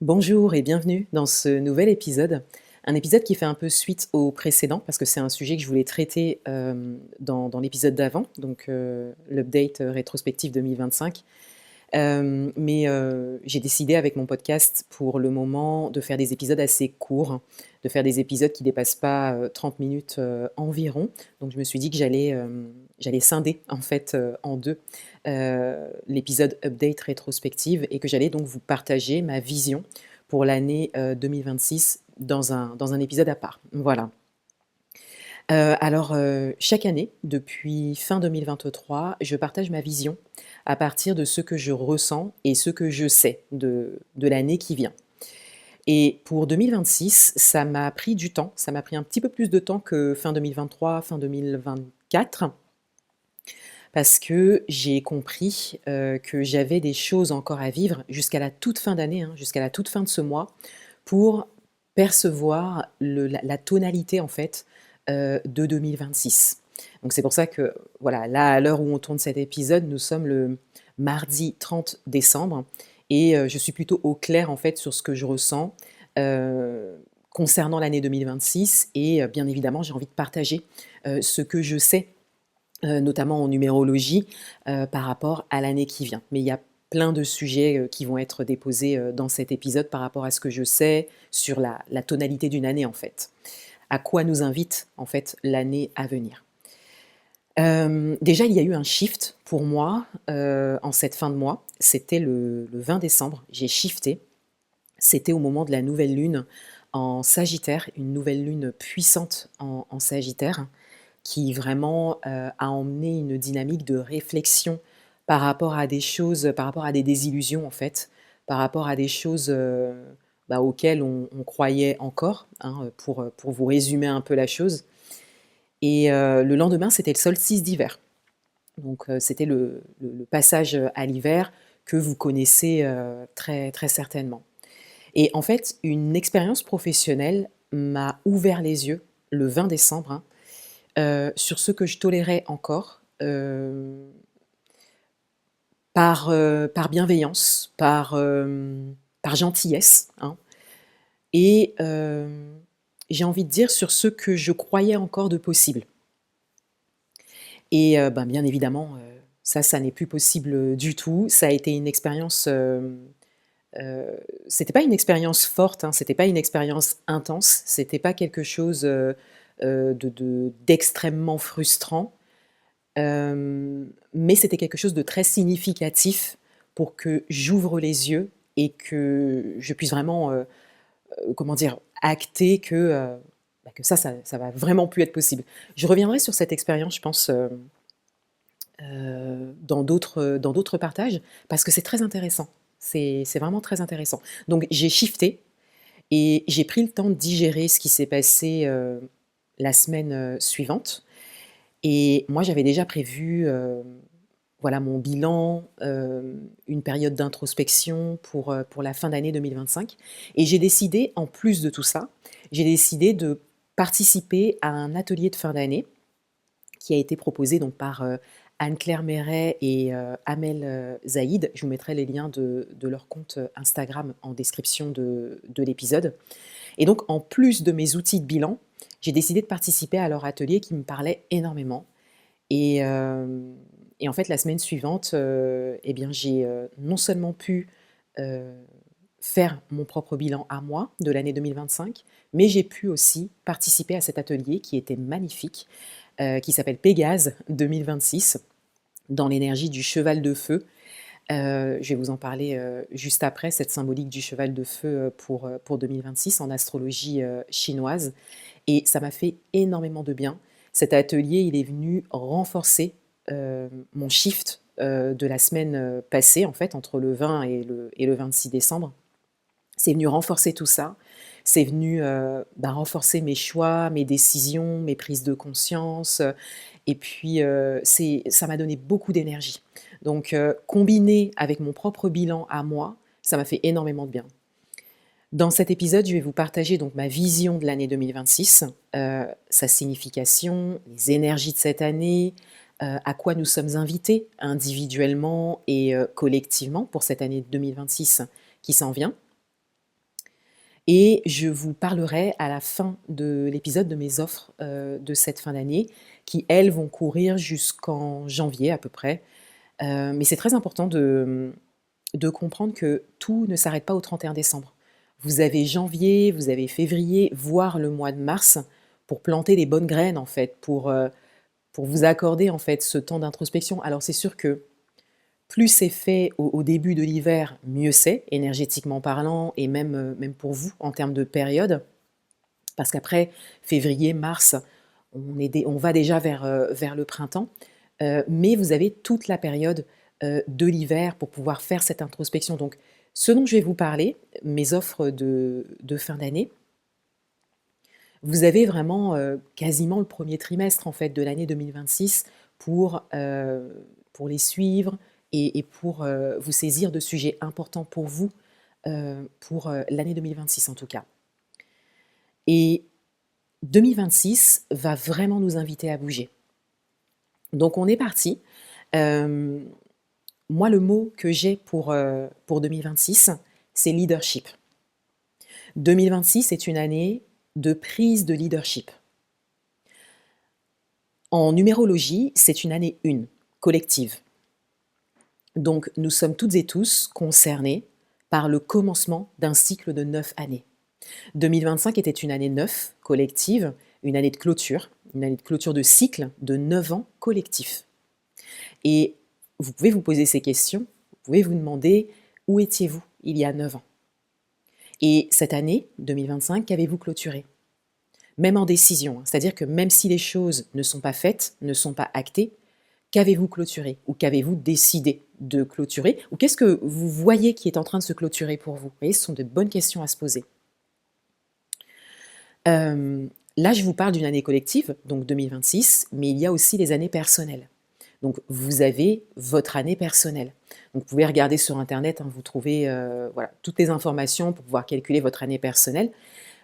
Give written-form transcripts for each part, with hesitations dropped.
Bonjour et bienvenue dans ce nouvel épisode. Un épisode qui fait un peu suite au précédent parce que c'est un sujet que je voulais traiter dans l'épisode d'avant, donc l'update rétrospective 2025. Mais j'ai décidé avec mon podcast pour le moment de faire des épisodes assez courts, de faire des épisodes qui dépassent pas 30 minutes environ. Donc je me suis dit que j'allais scinder en fait en deux l'épisode update rétrospective et que j'allais donc vous partager ma vision pour l'année 2026 dans un épisode à part. Voilà. Chaque année, depuis fin 2023, je partage ma vision à partir de ce que je ressens et ce que je sais de l'année qui vient. Et pour 2026, ça m'a pris du temps, ça m'a pris un petit peu plus de temps que fin 2023, fin 2024, parce que j'ai compris, que j'avais des choses encore à vivre jusqu'à la toute fin d'année, hein, jusqu'à la toute fin de ce mois, pour percevoir la tonalité en fait, de 2026. Donc c'est pour ça que, voilà, là, à l'heure où on tourne cet épisode, nous sommes le mardi 30 décembre et je suis plutôt au clair en fait sur ce que je ressens, concernant l'année 2026 et bien évidemment, j'ai envie de partager, ce que je sais notamment en numérologie, par rapport à l'année qui vient. Mais il y a plein de sujets, qui vont être déposés, dans cet épisode par rapport à ce que je sais sur la tonalité d'une année, en fait. À quoi nous invite, en fait, l'année à venir. Déjà, il y a eu un shift pour moi, en cette fin de mois. C'était le 20 décembre, j'ai shifté. C'était au moment de la nouvelle lune en Sagittaire, une nouvelle lune puissante en Sagittaire qui vraiment, a emmené une dynamique de réflexion par rapport à des choses, par rapport à des désillusions en fait, par rapport à des choses, auxquelles on croyait encore, hein, pour vous résumer un peu la chose et le lendemain, c'était le solstice d'hiver. Donc c'était le passage, à l'hiver que vous connaissez, très très certainement et en fait, une expérience professionnelle m'a ouvert les yeux le 20 décembre, hein, sur ce que je tolérais encore, par bienveillance, par gentillesse, hein et j'ai envie de dire sur ce que je croyais encore de possible et bien évidemment, ça n'est plus possible, du tout. Ça a été une expérience, heu, c'était pas une expérience forte, hein, c'était pas une expérience intense, c'était pas quelque chose, d'extrêmement frustrant. Mais c'était quelque chose de très significatif pour que j'ouvre les yeux et que je puisse vraiment, comment dire? Acter que, que ça va vraiment plus être possible. Je reviendrai sur cette expérience, je pense, dans d'autres partages parce que c'est très intéressant. C'est vraiment très intéressant. Donc j'ai shifté et j'ai pris le temps de digérer ce qui s'est passé, la semaine, suivante et moi j'avais déjà prévu, voilà mon bilan, une période d'introspection pour la fin d'année 2025 et j'ai décidé, en plus de tout ça, j'ai décidé de participer à un atelier de fin d'année qui a été proposé donc par, Anne-Claire Méret et Amel, Zaïd. Je vous mettrai les liens de leur compte, Instagram en description de l'épisode et donc en plus de mes outils de bilan, j'ai décidé de participer à leur atelier qui me parlait énormément et et en fait, la semaine suivante, et bien, j'ai, non seulement pu, heu, faire mon propre bilan à moi de l'année 2025, mais j'ai pu aussi participer à cet atelier qui était magnifique, qui s'appelle Pégase 2026 dans l'énergie du cheval de feu. Je vais vous en parler, juste après, cette symbolique du cheval de feu, pour 2026 en astrologie, chinoise et ça m'a fait énormément de bien. Cet atelier, il est venu renforcer, mon shift, de la semaine, passée, en fait, entre le 20 et le 26 décembre. C'est venu renforcer tout ça. C'est venu, renforcer mes choix, mes décisions, mes prises de conscience, et puis, ça m'a donné beaucoup d'énergie. Donc, combiné avec mon propre bilan à moi, ça m'a fait énormément de bien. Dans cet épisode, je vais vous partager donc ma vision de l'année 2026, sa signification, les énergies de cette année, à quoi nous sommes invités individuellement et collectivement pour cette année 2026 qui s'en vient. Et je vous parlerai à la fin de l'épisode de mes offres, de cette fin d'année qui, elles, vont courir jusqu'en janvier à peu près. Mais c'est très important de comprendre que tout ne s'arrête pas au 31 décembre. Vous avez janvier, vous avez février, voire le mois de mars pour planter les bonnes graines en fait, pour vous accorder en fait ce temps d'introspection. Alors c'est sûr que plus c'est fait au début de l'hiver, mieux c'est, énergétiquement parlant et même pour vous en termes de période. Parce qu'après février, mars, on va déjà vers le printemps. Mais vous avez toute la période de l'hiver pour pouvoir faire cette introspection. Donc, ce dont je vais vous parler, mes offres de fin d'année, vous avez vraiment quasiment le premier trimestre en fait de l'année 2026 pour les suivre et pour vous saisir de sujets importants pour vous pour l'année 2026 en tout cas. Et 2026 va vraiment nous inviter à bouger. Donc on est parti. Moi, le mot que j'ai pour 2026, c'est leadership. 2026 est une année de prise de leadership. En numérologie, c'est une année 1, collective. Donc, nous sommes toutes et tous concernés par le commencement d'un cycle de 9 années. 2025 était une année 9, collective, une année de clôture de cycle de 9 ans collectifs. Et vous pouvez vous poser ces questions, vous pouvez vous demander où étiez-vous il y a 9 ans? Et cette année, 2025, qu'avez-vous clôturé? Même en décision, c'est-à-dire que même si les choses ne sont pas faites, ne sont pas actées, qu'avez-vous clôturé? Ou qu'avez-vous décidé de clôturer? Ou qu'est-ce que vous voyez qui est en train de se clôturer pour vous? Vous voyez, ce sont de bonnes questions à se poser. Là, je vous parle d'une année collective, donc 2026, mais il y a aussi les années personnelles. Donc, vous avez votre année personnelle. Donc, vous pouvez regarder sur Internet, hein, vous trouvez voilà, toutes les informations pour pouvoir calculer votre année personnelle.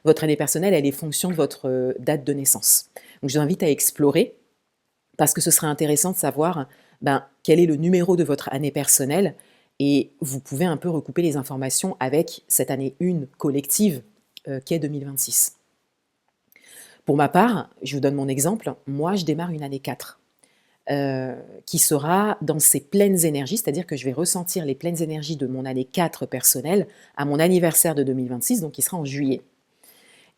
Votre année personnelle, elle est fonction de votre date de naissance. Donc, je vous invite à explorer parce que ce serait intéressant de savoir quel est le numéro de votre année personnelle et vous pouvez un peu recouper les informations avec cette année 1 collective qu'est 2026. Pour ma part, je vous donne mon exemple, moi je démarre une année 4 qui sera dans ses pleines énergies, c'est-à-dire que je vais ressentir les pleines énergies de mon année 4 personnelle à mon anniversaire de 2026, donc qui sera en juillet.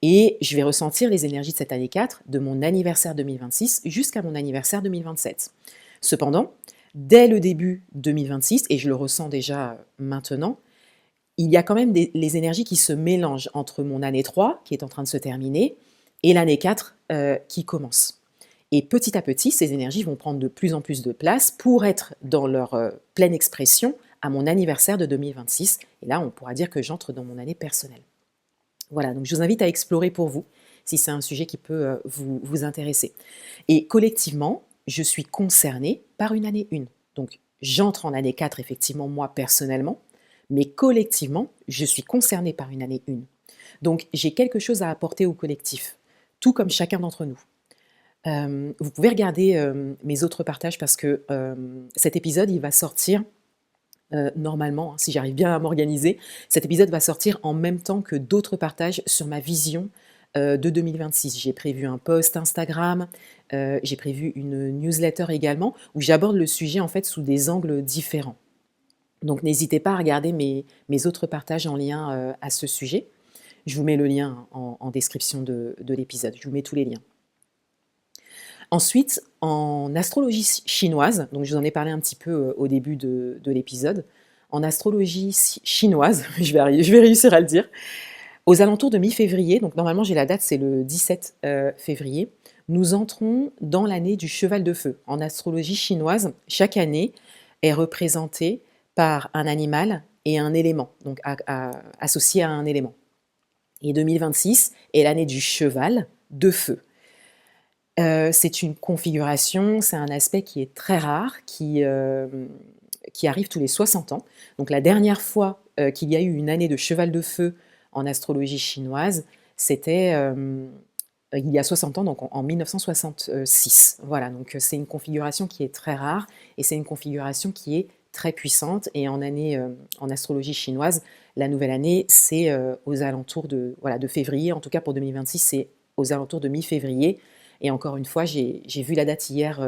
Et je vais ressentir les énergies de cette année 4 de mon anniversaire 2026 jusqu'à mon anniversaire 2027. Cependant, dès le début 2026, et je le ressens déjà maintenant, il y a quand même les énergies qui se mélangent entre mon année 3, qui est en train de se terminer, et l'année 4 qui commence. Et petit à petit, ces énergies vont prendre de plus en plus de place pour être dans leur pleine expression à mon anniversaire de 2026. Et là, on pourra dire que j'entre dans mon année personnelle. Voilà, donc je vous invite à explorer pour vous, si c'est un sujet qui peut vous intéresser. Et collectivement, je suis concernée par une année 1. Donc j'entre en année 4, effectivement, moi personnellement, mais collectivement, je suis concernée par une année 1. Donc j'ai quelque chose à apporter au collectif, tout comme chacun d'entre nous. Vous pouvez regarder mes autres partages parce que cet épisode, il va sortir normalement, hein, si j'arrive bien à m'organiser. Cet épisode va sortir en même temps que d'autres partages sur ma vision de 2026. J'ai prévu un post Instagram, j'ai prévu une newsletter également, où j'aborde le sujet en fait sous des angles différents. Donc n'hésitez pas à regarder mes autres partages en lien à ce sujet. Je vous mets le lien en description de l'épisode, je vous mets tous les liens. Ensuite, en astrologie chinoise, donc je vous en ai parlé un petit peu au début de l'épisode, en astrologie chinoise, je vais réussir à le dire, aux alentours de mi-février, donc normalement j'ai la date, c'est le 17 février, nous entrons dans l'année du cheval de feu. En astrologie chinoise, chaque année est représentée par un animal et un élément, donc associé à un élément. Et 2026 est l'année du cheval de feu. C'est une configuration, c'est un aspect qui est très rare, qui arrive tous les 60 ans. Donc la dernière fois qu'il y a eu une année de cheval de feu en astrologie chinoise, c'était il y a 60 ans, donc en 1966. Voilà, donc c'est une configuration qui est très rare et c'est une configuration qui est très puissante et en astrologie chinoise, la nouvelle année, c'est, aux alentours de voilà, de février. En tout cas pour 2026, c'est aux alentours de mi-février et encore une fois, j'ai vu la date hier,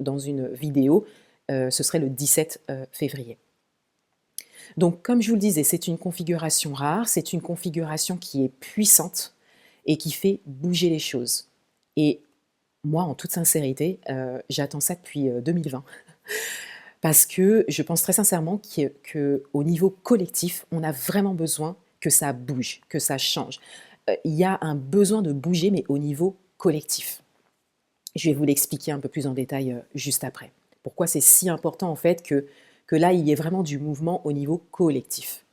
dans une vidéo, ce serait le 17, février. Donc comme je vous le disais, c'est une configuration rare, c'est une configuration qui est puissante et qui fait bouger les choses et moi, en toute sincérité, j'attends ça depuis, 2020. Parce que je pense très sincèrement qu'au niveau collectif, on a vraiment besoin que ça bouge, que ça change. Il y a un besoin de bouger, mais au niveau collectif. Je vais vous l'expliquer un peu plus en détail, juste après. Pourquoi c'est si important en fait que là, il y ait vraiment du mouvement au niveau collectif.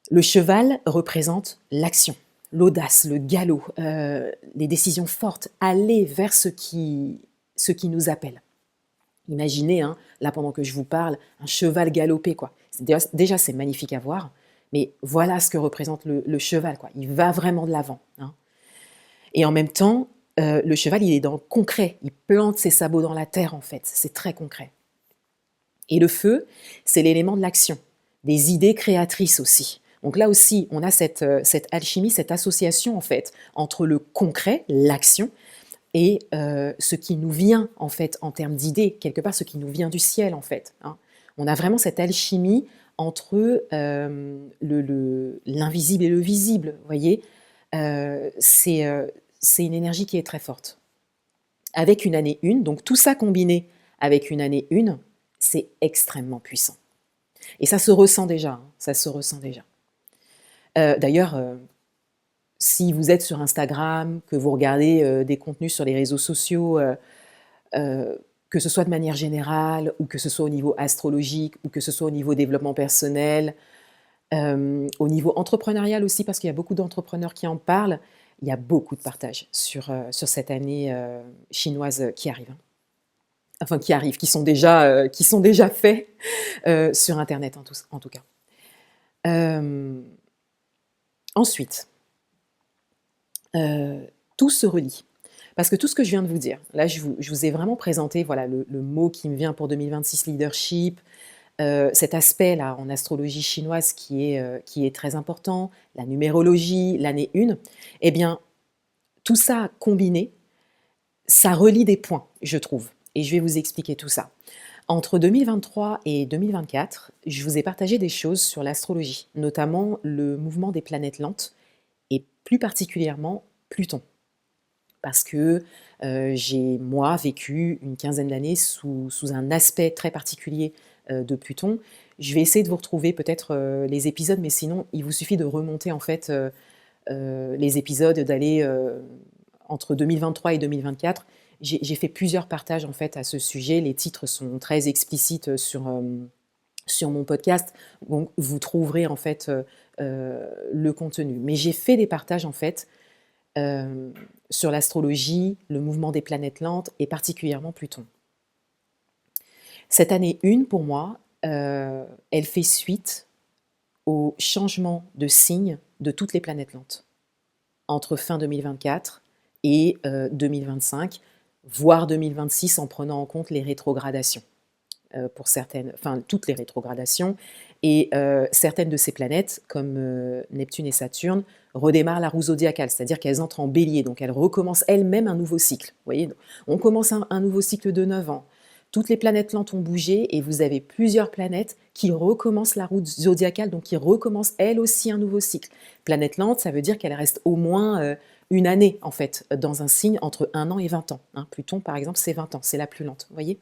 Le cheval représente l'action, l'audace, le galop, les décisions fortes, aller vers ce qui nous appelle. Imaginez, hein, là pendant que je vous parle, un cheval galopé, quoi. Déjà, c'est magnifique à voir, mais voilà ce que représente le cheval, quoi. Il va vraiment de l'avant, hein. Et en même temps, le cheval, il est dans le concret. Il plante ses sabots dans la terre, en fait. C'est très concret. Et le feu, c'est l'élément de l'action, des idées créatrices aussi. Donc là aussi, on a cette alchimie, cette association, en fait, entre le concret, l'action, et ce qui nous vient en fait en termes d'idées, quelque part ce qui nous vient du ciel en fait, hein. On a vraiment cette alchimie entre l'invisible et le visible, vous voyez. C'est une énergie qui est très forte. Avec une année 1, donc tout ça combiné avec une année 1, c'est extrêmement puissant. Et ça se ressent déjà, hein, ça se ressent déjà. D'ailleurs, si vous êtes sur Instagram, que vous regardez des contenus sur les réseaux sociaux, que ce soit de manière générale ou que ce soit au niveau astrologique ou que ce soit au niveau développement personnel, au niveau entrepreneurial aussi, parce qu'il y a beaucoup d'entrepreneurs qui en parlent, il y a beaucoup de partages sur cette année chinoise qui arrive, hein. Enfin qui arrivent, qui sont déjà faits sur Internet en tout cas. Ensuite, tout se relie. Parce que tout ce que je viens de vous dire, là je vous ai vraiment présenté voilà, le mot qui me vient pour 2026, leadership, cet aspect-là en astrologie chinoise qui est très important, la numérologie, l'année 1, eh bien, tout ça combiné, ça relie des points, je trouve. Et je vais vous expliquer tout ça. Entre 2023 et 2024, je vous ai partagé des choses sur l'astrologie, notamment le mouvement des planètes lentes et plus particulièrement Pluton. Parce que j'ai, moi, vécu une quinzaine d'années sous un aspect très particulier de Pluton. Je vais essayer de vous retrouver peut-être les épisodes, mais sinon, il vous suffit de remonter en fait les épisodes, d'aller entre 2023 et 2024. J'ai fait plusieurs partages en fait à ce sujet. Les titres sont très explicites sur mon podcast, donc vous trouverez en fait le contenu. Mais j'ai fait des partages en fait sur l'astrologie, le mouvement des planètes lentes et particulièrement Pluton. Cette année 1, pour moi, elle fait suite au changement de signe de toutes les planètes lentes entre fin 2024 et 2025, voire 2026 en prenant en compte les rétrogradations. Pour certaines, enfin toutes les rétrogradations, et certaines de ces planètes, comme Neptune et Saturne, redémarrent la roue zodiacale, c'est-à-dire qu'elles entrent en bélier, donc elles recommencent elles-mêmes un nouveau cycle. Vous voyez, on commence un nouveau cycle de 9 ans. Toutes les planètes lentes ont bougé et vous avez plusieurs planètes qui recommencent la roue zodiacale, donc qui recommencent elles aussi un nouveau cycle. Planète lente, ça veut dire qu'elle reste au moins une année, en fait, dans un signe entre 1 an et 20 ans. Hein. Pluton, par exemple, c'est 20 ans, c'est la plus lente, vous voyez.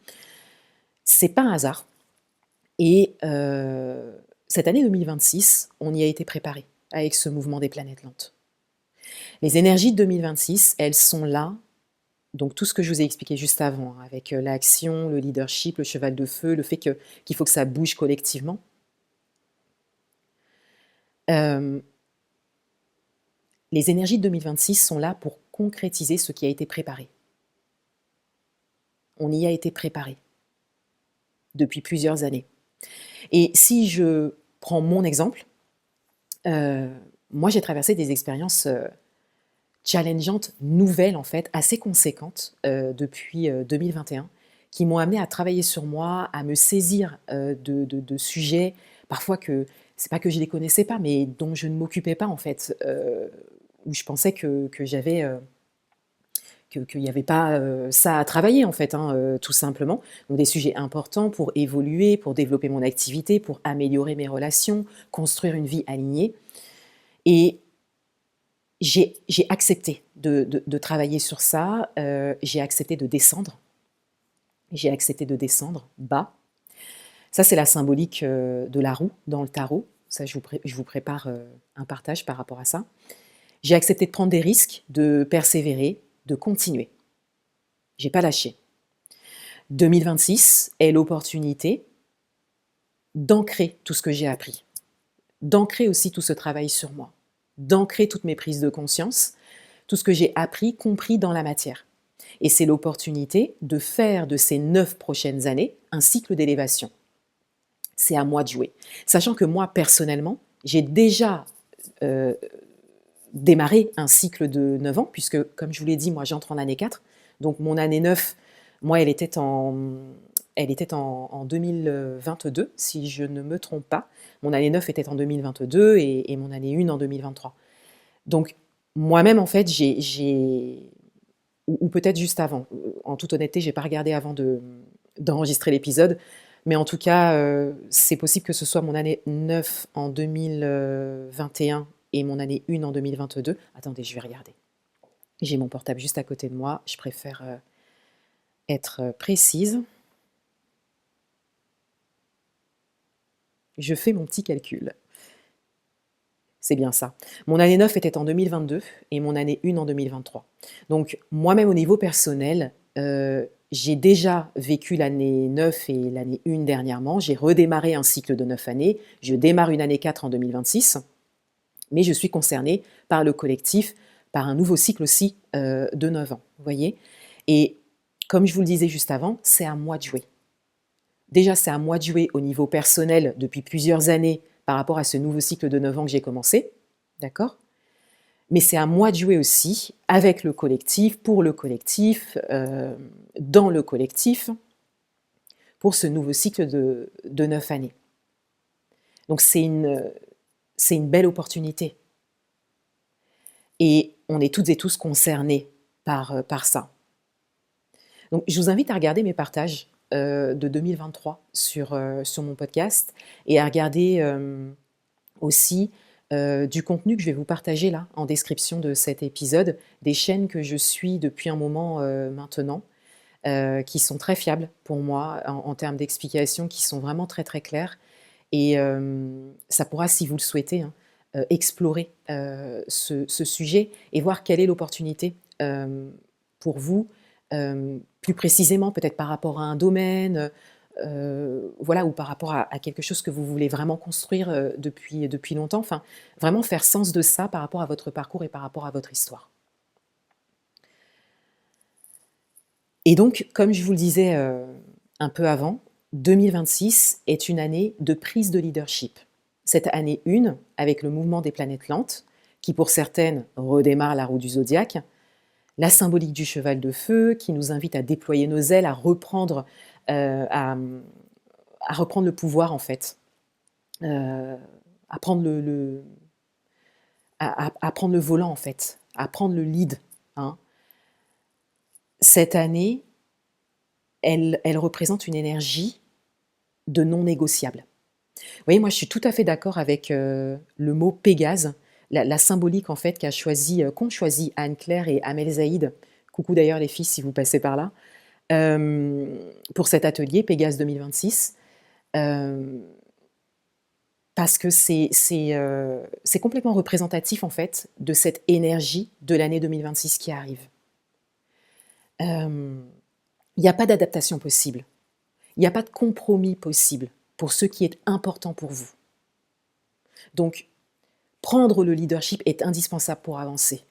C'est pas un hasard. Et cette année 2026, on y a été préparé avec ce mouvement des planètes lentes. Les énergies de 2026, elles sont là. Donc tout ce que je vous ai expliqué juste avant, hein, avec l'action, le leadership, le cheval de feu, le fait qu'il faut que ça bouge collectivement. Les énergies de 2026 sont là pour concrétiser ce qui a été préparé. On y a été préparé depuis plusieurs années. Et si je prends mon exemple, moi j'ai traversé des expériences challengeantes, nouvelles en fait, assez conséquentes depuis 2021, qui m'ont amenée à travailler sur moi, à me saisir, de sujets parfois que c'est pas que je les connaissais pas, mais dont je ne m'occupais pas en fait, où je pensais que j'avais, qu'il y avait pas, ça à travailler en fait, hein, tout simplement. Donc des sujets importants pour évoluer, pour développer mon activité, pour améliorer mes relations, construire une vie alignée et j'ai accepté de travailler sur ça, j'ai accepté de descendre. J'ai accepté de descendre bas. Ça, c'est la symbolique, de la roue dans le tarot. Ça, je vous prépare, un partage par rapport à ça. J'ai accepté de prendre des risques, de persévérer, de continuer. J'ai pas lâché. 2026 est l'opportunité d'ancrer tout ce que j'ai appris, d'ancrer aussi tout ce travail sur moi, d'ancrer toutes mes prises de conscience, tout ce que j'ai appris, compris dans la matière. Et c'est l'opportunité de faire de ces 9 prochaines années un cycle d'élévation. C'est à moi de jouer. Sachant que moi, personnellement, j'ai déjà démarré un cycle de 9 ans, puisque, comme je vous l'ai dit, moi, j'entre en année 4. Donc, mon année 9, moi, elle était en 2022, si je ne me trompe pas. Mon année 9 était en 2022 et mon année 1 en 2023. Donc, moi-même, en fait, ou peut-être juste avant. En toute honnêteté, j'ai pas regardé avant d'enregistrer l'épisode. Mais en tout cas, c'est possible que ce soit mon année 9 en 2021 et mon année 1 en 2022. Attendez, je vais regarder. J'ai mon portable juste à côté de moi. Je préfère être précise. Je fais mon petit calcul. C'est bien ça. Mon année 9 était en 2022 et mon année 1 en 2023. Donc moi-même au niveau personnel, j'ai déjà vécu l'année 9 et l'année 1 dernièrement. J'ai redémarré un cycle de 9 années. Je démarre une année 4 en 2026. Mais je suis concernée par le collectif, par un nouveau cycle aussi de 9 ans. Vous voyez? Et comme je vous le disais juste avant, c'est à moi de jouer. Déjà, c'est à moi de jouer au niveau personnel depuis plusieurs années par rapport à ce nouveau cycle de 9 ans que j'ai commencé, d'accord? Mais c'est à moi de jouer aussi avec le collectif, pour le collectif, dans le collectif, pour ce nouveau cycle de 9 années. Donc c'est une belle opportunité. Et on est toutes et tous concernés par ça. Donc je vous invite à regarder mes partages de 2023 sur mon podcast et à regarder aussi du contenu que je vais vous partager là en description de cet épisode, des chaînes que je suis depuis un moment maintenant, qui sont très fiables pour moi en termes d'explications, qui sont vraiment très très claires. Et ça pourra, si vous le souhaitez, hein, explorer ce sujet et voir quelle est l'opportunité pour vous, plus précisément peut-être par rapport à un domaine, voilà, ou par rapport à quelque chose que vous voulez vraiment construire depuis longtemps. Enfin, vraiment faire sens de ça par rapport à votre parcours et par rapport à votre histoire. Et donc, comme je vous le disais un peu avant, 2026 est une année de prise de leadership. Cette année 1, avec le mouvement des planètes lentes, qui pour certaines redémarre la roue du zodiaque, la symbolique du cheval de feu, qui nous invite à déployer nos ailes, à reprendre le pouvoir en fait, à prendre à prendre le volant en fait, à prendre le lead. Hein. Cette année, elle représente une énergie de non négociable. Vous voyez, moi je suis tout à fait d'accord avec le mot Pégase, la symbolique en fait qu'ont choisi Anne-Claire et Amel Zaïd. Coucou d'ailleurs les filles si vous passez par là. Pour cet atelier Pégase 2026. Parce que c'est complètement représentatif en fait de cette énergie de l'année 2026 qui arrive. Il n'y a pas d'adaptation possible. Il n'y a pas de compromis possible pour ce qui est important pour vous. Donc, prendre le leadership est indispensable pour avancer.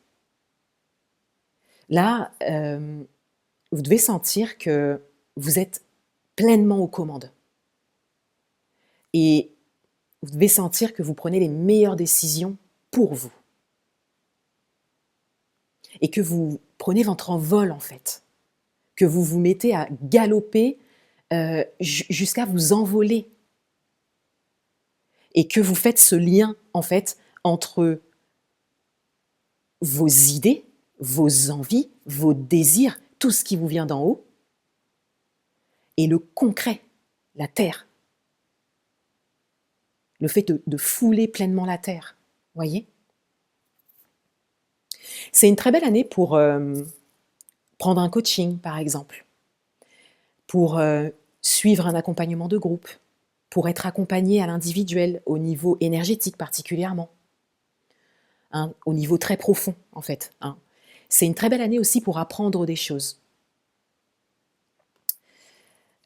Là, vous devez sentir que vous êtes pleinement aux commandes. Et vous devez sentir que vous prenez les meilleures décisions pour vous. Et que vous prenez votre envol en fait. que vous vous mettez à galoper jusqu'à vous envoler et que vous faites ce lien en fait entre vos idées, vos envies, vos désirs, tout ce qui vous vient d'en haut et le concret, la terre. Le fait de fouler pleinement la terre, voyez? C'est une très belle année pour prendre un coaching, par exemple, pour suivre un accompagnement de groupe, pour être accompagné à l'individuel, au niveau énergétique particulièrement, hein, au niveau très profond, en fait. Hein. C'est une très belle année aussi pour apprendre des choses.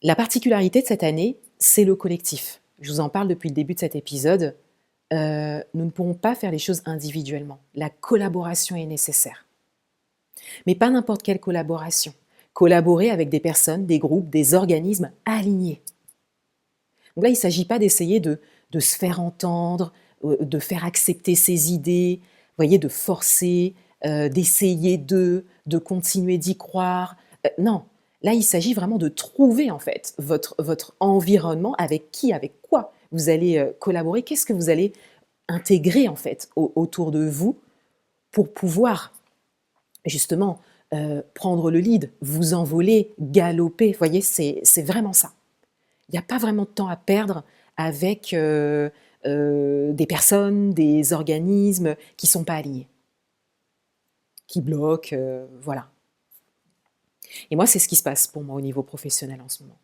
La particularité de cette année, c'est le collectif. Je vous en parle depuis le début de cet épisode. Nous ne pourrons pas faire les choses individuellement. La collaboration est nécessaire. Mais pas n'importe quelle collaboration. Collaborer avec des personnes, des groupes, des organismes alignés. Donc là, il ne s'agit pas d'essayer de se faire entendre, de faire accepter ses idées, voyez, de forcer, d'essayer de continuer d'y croire. Non, là, il s'agit vraiment de trouver en fait votre environnement, avec qui, avec quoi vous allez collaborer, qu'est-ce que vous allez intégrer en fait autour de vous pour pouvoir justement prendre le lead, vous envoler, galoper. Vous voyez, c'est vraiment ça. Il n'y a pas vraiment de temps à perdre avec des personnes, des organismes qui ne sont pas alignés, qui bloquent, voilà. Et moi, c'est ce qui se passe pour moi au niveau professionnel en ce moment.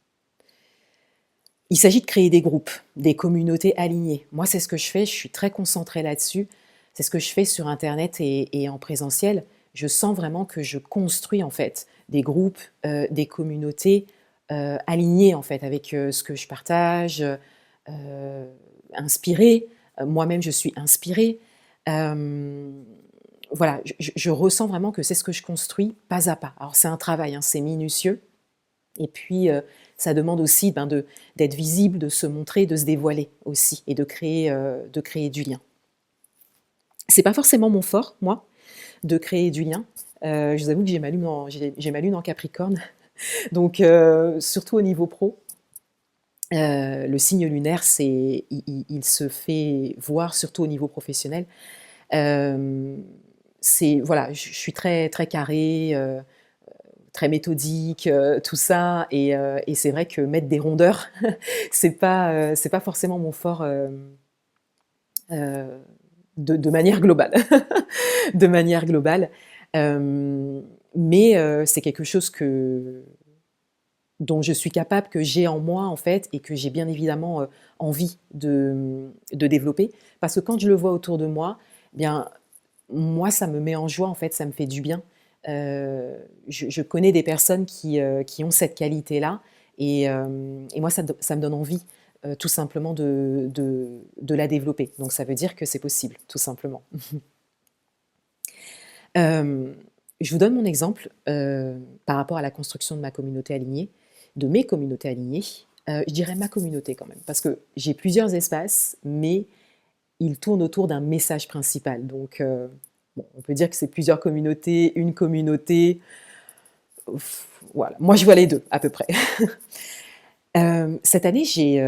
Il s'agit de créer des groupes, des communautés alignées. Moi, c'est ce que je fais, je suis très concentrée là-dessus. C'est ce que je fais sur Internet et en présentiel. Je sens vraiment que je construis en fait des groupes, des communautés alignées en fait avec ce que je partage, inspirée. Moi-même, je suis inspirée. Voilà, je ressens vraiment que c'est ce que je construis pas à pas. Alors c'est un travail, hein, c'est minutieux. Et puis, ça demande aussi d'être visible, de se montrer, de se dévoiler aussi et de créer du lien. C'est pas forcément mon fort, moi, de créer du lien. Je vous avoue que j'ai ma lune en Capricorne, donc surtout au niveau pro. Le signe lunaire, il se fait voir surtout au niveau professionnel. Voilà, je suis très, très carrée, très méthodique, tout ça. Et c'est vrai que mettre des rondeurs, c'est pas forcément mon fort de manière globale. De manière globale. Mais c'est quelque chose dont je suis capable, que j'ai en moi en fait, et que j'ai bien évidemment envie de développer. Parce que quand je le vois autour de moi, eh bien, moi, ça me met en joie, en fait, ça me fait du bien. Je connais des personnes qui ont cette qualité-là, et moi, ça me donne envie, tout simplement, de la développer. Donc, ça veut dire que c'est possible, tout simplement. Je vous donne mon exemple par rapport à la construction de ma communauté alignée, de mes communautés alignées. Je dirais ma communauté quand même, parce que j'ai plusieurs espaces, mais ils tournent autour d'un message principal. Donc, bon, on peut dire que c'est plusieurs communautés, une communauté. Voilà, moi je vois les deux à peu près. Cette année, j'ai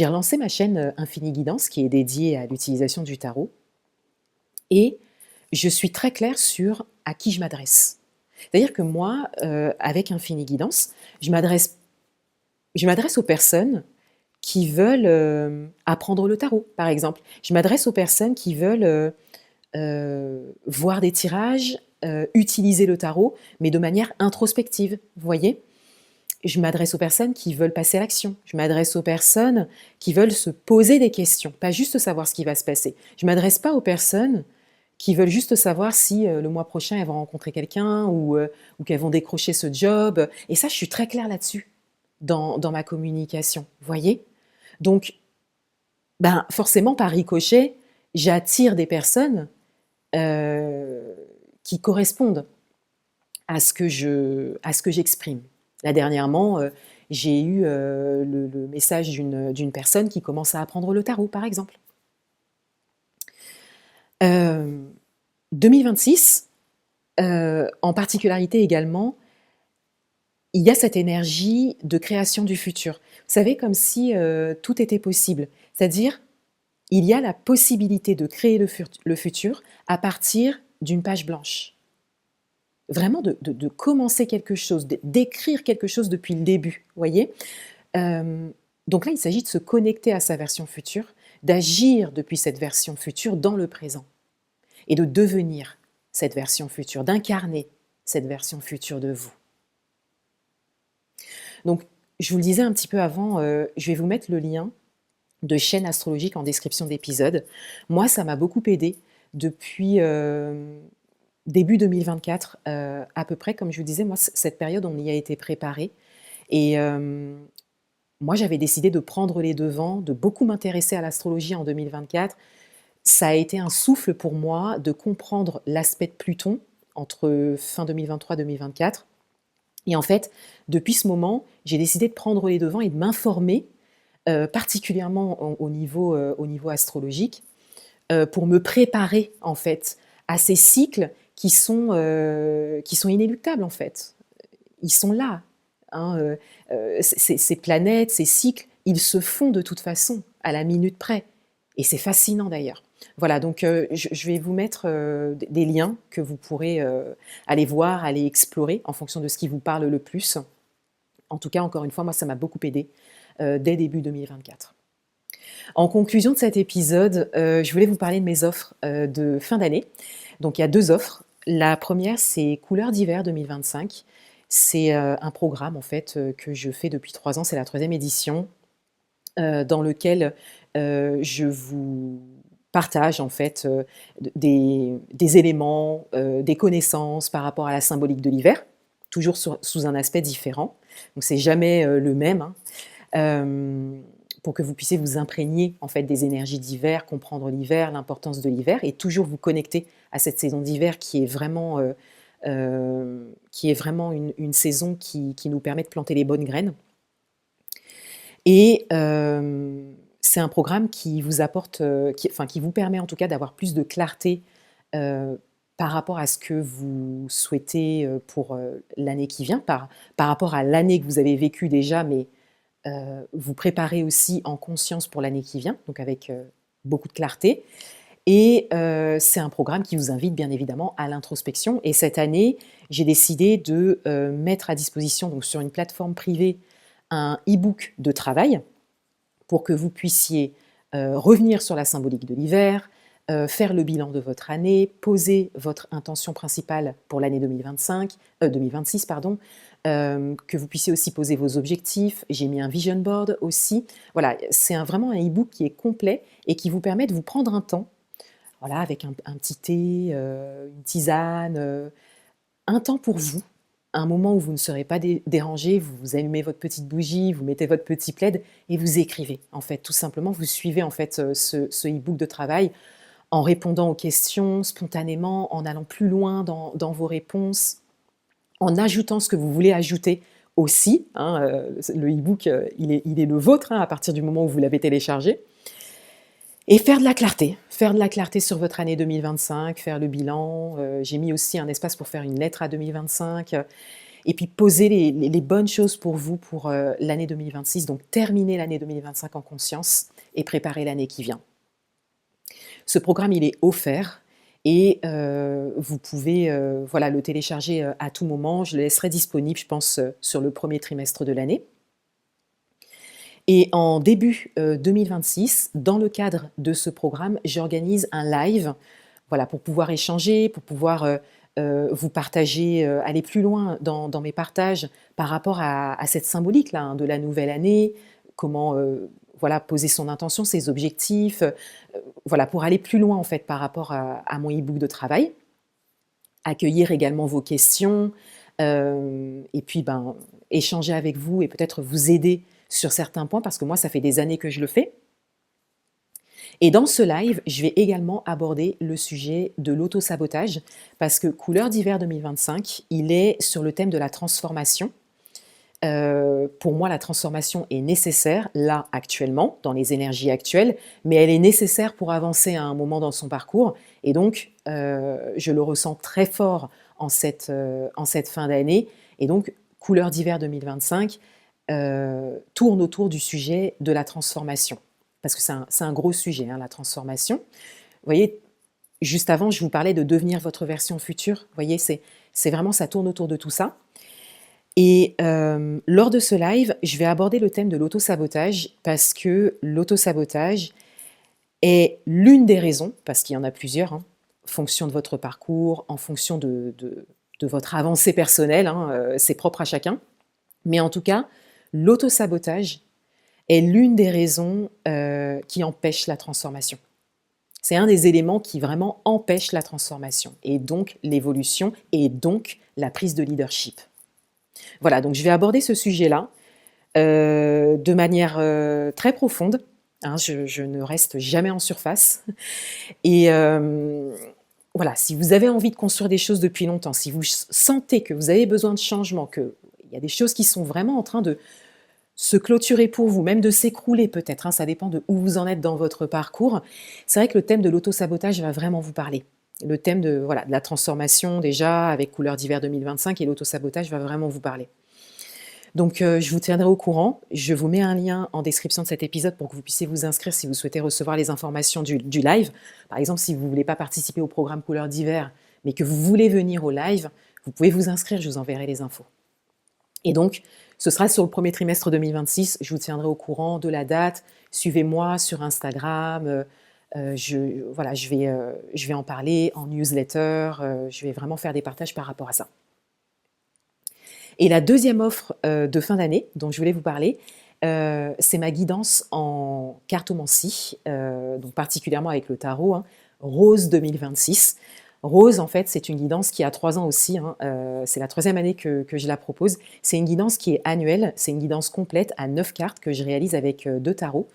relancé ma chaîne Infini Guidance, qui est dédiée à l'utilisation du tarot. Et je suis très claire sur à qui je m'adresse. C'est-à-dire que moi, avec Infini Guidance, je m'adresse aux personnes qui veulent apprendre le tarot, par exemple. Je m'adresse aux personnes qui veulent voir des tirages, utiliser le tarot, mais de manière introspective, vous voyez? Je m'adresse aux personnes qui veulent passer à l'action. Je m'adresse aux personnes qui veulent se poser des questions, pas juste savoir ce qui va se passer. Je ne m'adresse pas aux personnes qui veulent juste savoir si le mois prochain, elles vont rencontrer quelqu'un ou qu'elles vont décrocher ce job. Et ça, je suis très claire là-dessus, dans ma communication, vous voyez? Donc, forcément, par ricochet, j'attire des personnes qui correspondent à ce que j'exprime. Là, dernièrement, j'ai eu le message d'une personne qui commence à apprendre le tarot, par exemple. 2026, en particularité également, il y a cette énergie de création du futur. Vous savez, comme si tout était possible. C'est-à-dire, il y a la possibilité de créer le futur à partir d'une page blanche. Vraiment de commencer quelque chose, d'écrire quelque chose depuis le début, vous voyez. Donc là, il s'agit de se connecter à sa version future, d'agir depuis cette version future dans le présent et de devenir cette version future, d'incarner cette version future de vous. Donc, je vous le disais un petit peu avant, je vais vous mettre le lien de chaîne astrologique en description d'épisode. Moi, ça m'a beaucoup aidé depuis début 2024, à peu près. Comme je vous disais, moi, cette période, on y a été préparé. Et moi, j'avais décidé de prendre les devants, de beaucoup m'intéresser à l'astrologie en 2024. Ça a été un souffle pour moi de comprendre l'aspect de Pluton entre fin 2023 et 2024. Et en fait, depuis ce moment, j'ai décidé de prendre les devants et de m'informer, particulièrement au niveau astrologique, pour me préparer en fait à ces cycles qui sont inéluctables en fait. Ils sont là. Hein, ces planètes, ces cycles, ils se font de toute façon à la minute près. Et c'est fascinant d'ailleurs. Voilà, donc je vais vous mettre des liens que vous pourrez aller voir, aller explorer en fonction de ce qui vous parle le plus. En tout cas, encore une fois, moi, ça m'a beaucoup aidé dès début 2024. En conclusion de cet épisode, je voulais vous parler de mes offres de fin d'année. Donc, il y a 2 offres. La première, c'est Couleurs d'hiver 2025. C'est un programme en fait que je fais depuis 3 ans. C'est la 3e édition dans lequel je vous partage en fait des éléments, des connaissances par rapport à la symbolique de l'hiver, toujours sous un aspect différent. Donc c'est jamais le même. Pour que vous puissiez vous imprégner en fait des énergies d'hiver, comprendre l'hiver, l'importance de l'hiver, et toujours vous connecter à cette saison d'hiver qui est vraiment une saison qui nous permet de planter les bonnes graines. Et c'est un programme qui vous apporte, qui vous permet en tout cas d'avoir plus de clarté par rapport à ce que vous souhaitez pour l'année qui vient, par rapport à l'année que vous avez vécue déjà, mais vous préparez aussi en conscience pour l'année qui vient, donc avec beaucoup de clarté. Et c'est un programme qui vous invite bien évidemment à l'introspection. Et cette année, j'ai décidé de mettre à disposition, donc sur une plateforme privée, un e-book de travail pour que vous puissiez revenir sur la symbolique de l'hiver, faire le bilan de votre année, poser votre intention principale pour l'année 2026, pardon, que vous puissiez aussi poser vos objectifs. J'ai mis un vision board aussi. Voilà, c'est vraiment un e-book qui est complet et qui vous permet de vous prendre un temps, voilà, avec un petit thé, une tisane, un temps pour vous, un moment où vous ne serez pas dérangé, vous allumez votre petite bougie, vous mettez votre petit plaid et vous écrivez. En fait, tout simplement, vous suivez en fait ce e-book de travail en répondant aux questions spontanément, en allant plus loin dans vos réponses, en ajoutant ce que vous voulez ajouter aussi. Hein, le e-book, il est le vôtre à partir du moment où vous l'avez téléchargé. Et faire de la clarté sur votre année 2025, faire le bilan. J'ai mis aussi un espace pour faire une lettre à 2025. Et puis poser les bonnes choses pour vous pour l'année 2026. Donc terminer l'année 2025 en conscience et préparer l'année qui vient. Ce programme, il est offert et vous pouvez le télécharger à tout moment. Je le laisserai disponible, je pense, sur le premier trimestre de l'année. Et en début 2026, dans le cadre de ce programme, j'organise un live, voilà, pour pouvoir échanger, pour pouvoir vous partager, aller plus loin dans mes partages par rapport à cette symbolique-là, hein, de la nouvelle année, comment poser son intention, ses objectifs, pour aller plus loin en fait par rapport à mon e-book de travail, accueillir également vos questions, et puis échanger avec vous et peut-être vous aider sur certains points, parce que moi, ça fait des années que je le fais. Et dans ce live, je vais également aborder le sujet de l'auto-sabotage, parce que Couleurs d'hiver 2025, il est sur le thème de la transformation. Pour moi, la transformation est nécessaire, là, actuellement, dans les énergies actuelles, mais elle est nécessaire pour avancer à un moment dans son parcours. Et donc, je le ressens très fort en cette fin d'année. Et donc, Couleurs d'hiver 2025 tourne autour du sujet de la transformation. Parce que c'est un gros sujet, hein, la transformation. Vous voyez, juste avant, je vous parlais de devenir votre version future. Vous voyez, c'est vraiment, ça tourne autour de tout ça. Et lors de ce live, je vais aborder le thème de l'auto-sabotage parce que l'auto-sabotage est l'une des raisons, parce qu'il y en a plusieurs, hein, en fonction de votre parcours, en fonction de votre avancée personnelle, hein, c'est propre à chacun. Mais en tout cas, l'auto-sabotage est l'une des raisons qui empêche la transformation. C'est un des éléments qui vraiment empêche la transformation et donc l'évolution et donc la prise de leadership. Voilà, donc je vais aborder ce sujet-là de manière très profonde. Hein, je ne reste jamais en surface. Et voilà, si vous avez envie de construire des choses depuis longtemps, si vous sentez que vous avez besoin de changement, qu'il y a des choses qui sont vraiment en train de se clôturer pour vous, même de s'écrouler peut-être, hein, ça dépend de où vous en êtes dans votre parcours, c'est vrai que le thème de l'auto-sabotage va vraiment vous parler. Le thème de la transformation déjà avec Couleurs d'hiver 2025 et l'auto-sabotage va vraiment vous parler. Donc je vous tiendrai au courant. Je vous mets un lien en description de cet épisode pour que vous puissiez vous inscrire si vous souhaitez recevoir les informations du live. Par exemple, si vous ne voulez pas participer au programme Couleurs d'hiver, mais que vous voulez venir au live, vous pouvez vous inscrire, je vous enverrai les infos. Et donc, ce sera sur le premier trimestre 2026. Je vous tiendrai au courant de la date. Suivez-moi sur Instagram. Je vais en parler en newsletter. Je vais vraiment faire des partages par rapport à ça. Et la deuxième offre de fin d'année dont je voulais vous parler, c'est ma guidance en cartomancie, donc particulièrement avec le tarot, hein, Rose 2026. Rose, en fait, c'est une guidance qui a 3 ans aussi, hein, c'est la 3e année que je la propose. C'est une guidance qui est annuelle, c'est une guidance complète à 9 cartes que je réalise avec 2 tarots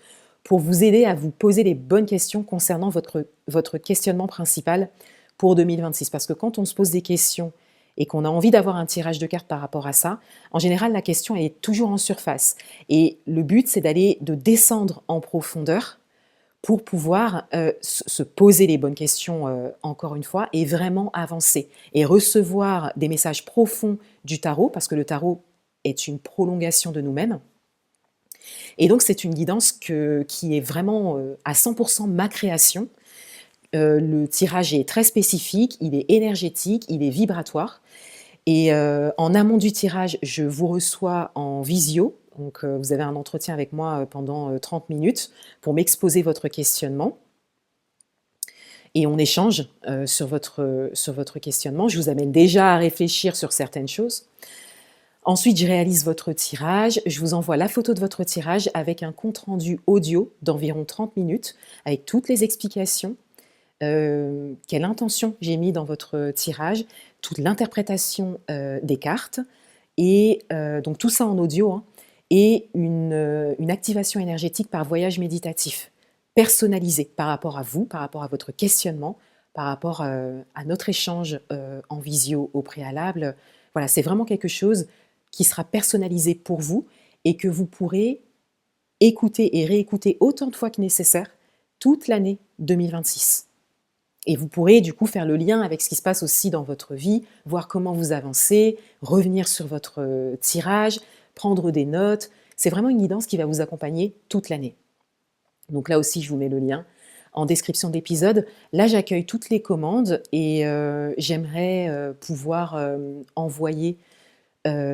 pour vous aider à vous poser les bonnes questions concernant votre questionnement principal pour 2026. Parce que quand on se pose des questions et qu'on a envie d'avoir un tirage de cartes par rapport à ça, en général, la question est toujours en surface. Et le but, c'est de descendre en profondeur pour pouvoir se poser les bonnes questions, encore une fois, et vraiment avancer et recevoir des messages profonds du tarot, parce que le tarot est une prolongation de nous-mêmes. Et donc, c'est une guidance qui est vraiment à 100% ma création. Le tirage est très spécifique, il est énergétique, il est vibratoire. Et en amont du tirage, je vous reçois en visio. Donc, vous avez un entretien avec moi pendant 30 minutes pour m'exposer votre questionnement. Et on échange sur votre questionnement. Je vous amène déjà à réfléchir sur certaines choses. Ensuite, je réalise votre tirage. Je vous envoie la photo de votre tirage avec un compte-rendu audio d'environ 30 minutes avec toutes les explications. Quelle intention j'ai mis dans votre tirage, toute l'interprétation des cartes, et donc tout ça en audio, hein, et une activation énergétique par voyage méditatif, personnalisé par rapport à vous, par rapport à votre questionnement, par rapport à notre échange en visio au préalable. Voilà, c'est vraiment quelque chose qui sera personnalisé pour vous et que vous pourrez écouter et réécouter autant de fois que nécessaire toute l'année 2026. Et vous pourrez du coup faire le lien avec ce qui se passe aussi dans votre vie, voir comment vous avancez, revenir sur votre tirage, prendre des notes. C'est vraiment une guidance qui va vous accompagner toute l'année. Donc là aussi, je vous mets le lien en description de l'épisode. Là, j'accueille toutes les commandes et j'aimerais pouvoir envoyer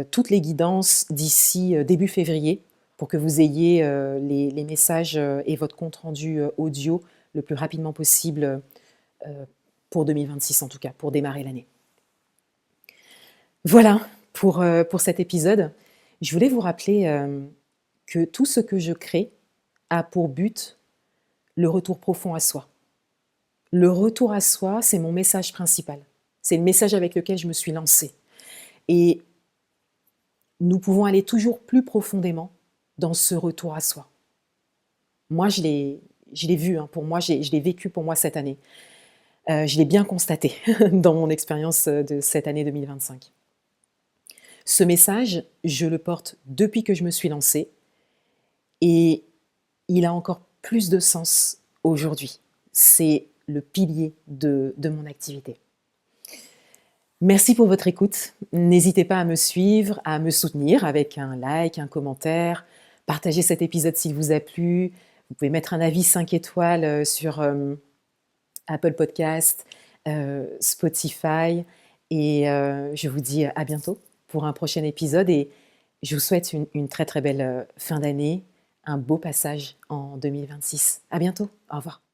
toutes les guidances d'ici début février pour que vous ayez les messages et votre compte-rendu audio le plus rapidement possible pour 2026 en tout cas, pour démarrer l'année. Voilà pour cet épisode. Je voulais vous rappeler que tout ce que je crée a pour but le retour profond à soi. Le retour à soi, c'est mon message principal. C'est le message avec lequel je me suis lancée. Et nous pouvons aller toujours plus profondément dans ce retour à soi. Moi, je l'ai vu, hein, pour moi, je l'ai vécu pour moi cette année. Je l'ai bien constaté dans mon expérience de cette année 2025. Ce message, je le porte depuis que je me suis lancée et il a encore plus de sens aujourd'hui. C'est le pilier de mon activité. Merci pour votre écoute. N'hésitez pas à me suivre, à me soutenir avec un like, un commentaire. Partagez cet épisode s'il vous a plu. Vous pouvez mettre un avis 5 étoiles sur Apple Podcast, Spotify. Et je vous dis à bientôt pour un prochain épisode. Et je vous souhaite une très très belle fin d'année, un beau passage en 2026. À bientôt. Au revoir.